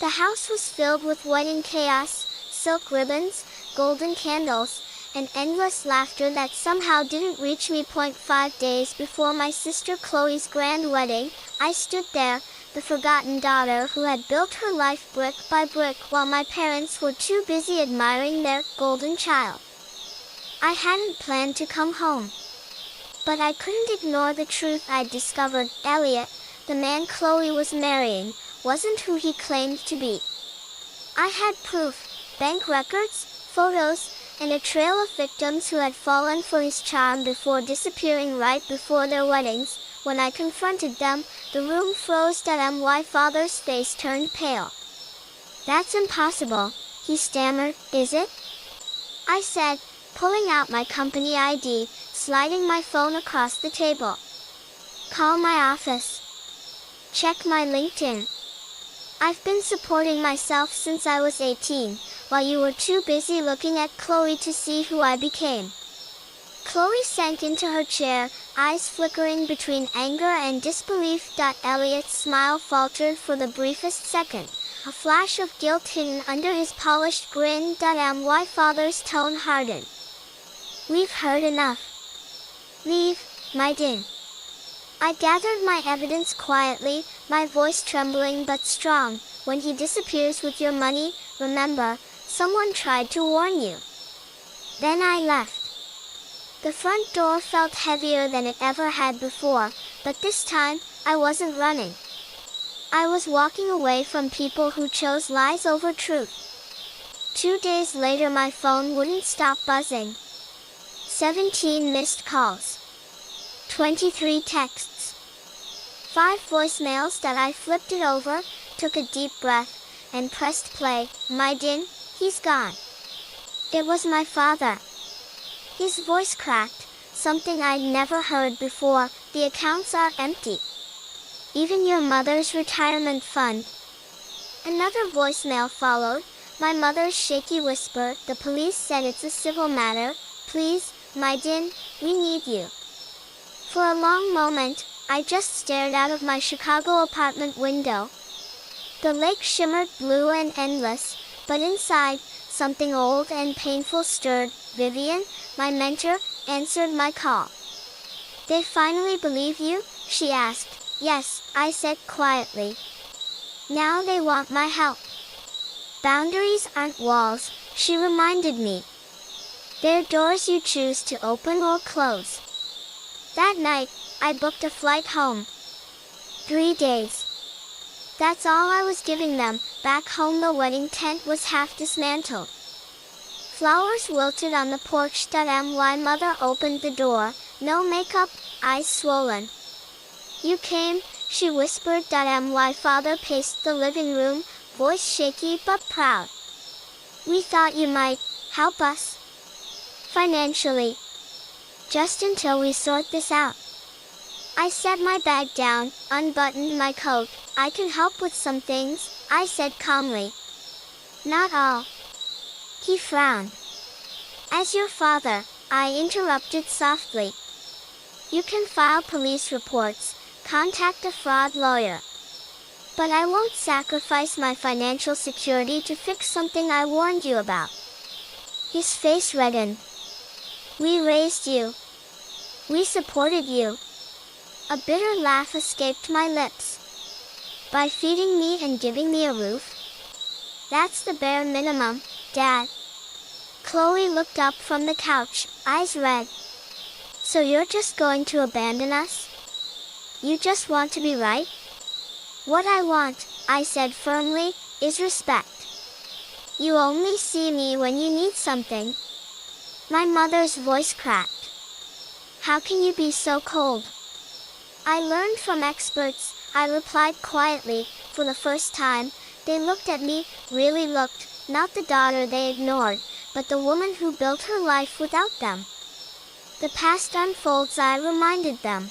The house was filled with wedding chaos, silk ribbons, golden candles, and endless laughter that somehow didn't reach me. 5 days before my sister Chloe's grand wedding, I stood there, the forgotten daughter who had built her life brick by brick while my parents were too busy admiring their golden child. I hadn't planned to come home. But I couldn't ignore the truth I'd discovered. Elliot, the man Chloe was marrying, wasn't who he claimed to be. I had proof, bank records, photos, and a trail of victims who had fallen for his charm before disappearing right before their weddings. When I confronted them, the room froze. My father's face turned pale. "That's impossible," he stammered. "Is it?" I said, pulling out my company ID, sliding my phone across the table. "Call my office. Check my LinkedIn. I've been supporting myself since I was 18, while you were too busy looking at Chloe to see who I became." Chloe sank into her chair, eyes flickering between anger and disbelief. Elliot's smile faltered for the briefest second, a flash of guilt hidden under his polished grin. My father's tone hardened. "We've heard enough. Leave, Madelyn." I gathered my evidence quietly, my voice trembling but strong. "When he disappears with your money, remember, someone tried to warn you." Then I left. The front door felt heavier than it ever had before, but this time, I wasn't running. I was walking away from people who chose lies over truth. 2 days later my phone wouldn't stop buzzing. 17 missed calls. 23 texts. 5 voicemails. I flipped it over, took a deep breath, and pressed play. "Madelyn, he's gone." It was my father. His voice cracked, something I'd never heard before. "The accounts are empty. Even your mother's retirement fund." Another voicemail followed, my mother's shaky whisper. "The police said it's a civil matter. Please, Madelyn, we need you." For a long moment, I just stared out of my Chicago apartment window. The lake shimmered blue and endless, but inside, something old and painful stirred. "Vivian, my mentor, answered my call." "They finally believe you?" she asked. "Yes," I said quietly. "Now they want my help." "Boundaries aren't walls," she reminded me. "They're doors you choose to open or close." That night, I booked a flight home. 3 days. That's all I was giving them. Back home the wedding tent was half dismantled. Flowers wilted on the porch. My mother opened the door, no makeup, eyes swollen. "You came," she whispered. My father paced the living room, voice shaky but proud. "We thought you might help us. Financially. Just until we sort this out." I set my bag down, unbuttoned my coat. "I can help with some things," I said calmly. "Not all." He frowned. "As your father," I interrupted softly. "You can file police reports, contact a fraud lawyer. But I won't sacrifice my financial security to fix something I warned you about." His face reddened. "We raised you. We supported you." A bitter laugh escaped my lips. "By feeding me and giving me a roof? That's the bare minimum, Dad." Chloe looked up from the couch, eyes red. "So you're just going to abandon us? You just want to be right?" "What I want," I said firmly, "is respect. You only see me when you need something." My mother's voice cracked. "How can you be so cold?" "I learned from experts," I replied quietly. For the first time, they looked at me, really looked, not the daughter they ignored, but the woman who built her life without them. The past unfolds, I reminded them.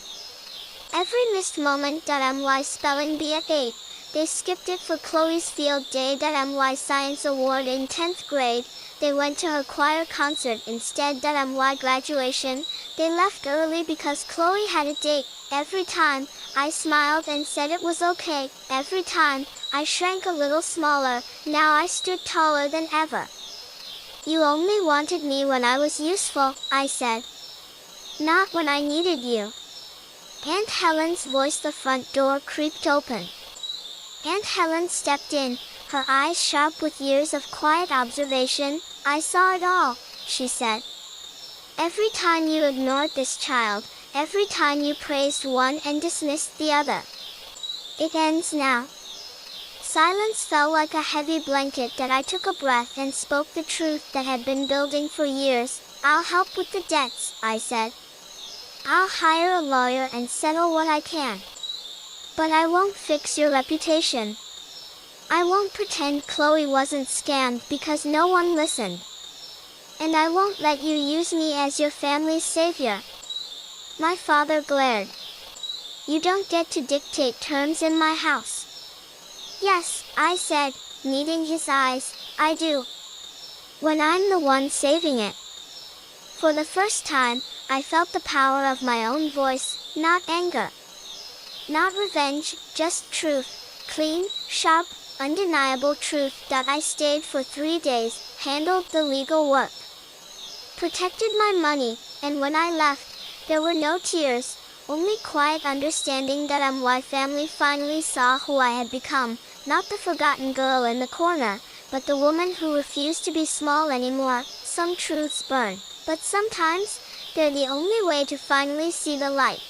Every missed moment. My spelling bee at 8. They skipped it for Chloe's field day. My science award in 10th grade. They went to her choir concert instead. My graduation. They left early because Chloe had a date. Every time, I smiled and said it was okay. Every time, I shrank a little smaller, now I stood taller than ever. You only wanted me when I was useful, I said. Not when I needed you. Aunt Helen's voice. The front door creaked open. Aunt Helen stepped in, her eyes sharp with years of quiet observation. I saw it all, she said. Every time you ignored this child, every time you praised one and dismissed the other. It ends now. Silence fell like a heavy blanket that I took a breath and spoke the truth that had been building for years. I'll help with the debts, I said. I'll hire a lawyer and settle what I can. But I won't fix your reputation. I won't pretend Chloe wasn't scammed because no one listened. And I won't let you use me as your family's savior. My father glared. You don't get to dictate terms in my house. Yes, I said, meeting his eyes, I do. When I'm the one saving it. For the first time, I felt the power of my own voice, not anger. Not revenge, just truth, clean, sharp, undeniable truth. That I stayed for 3 days, handled the legal work, protected my money, and when I left, there were no tears, only quiet understanding that my family finally saw who I had become, not the forgotten girl in the corner, but the woman who refused to be small anymore. Some truths burn, but sometimes, they're the only way to finally see the light.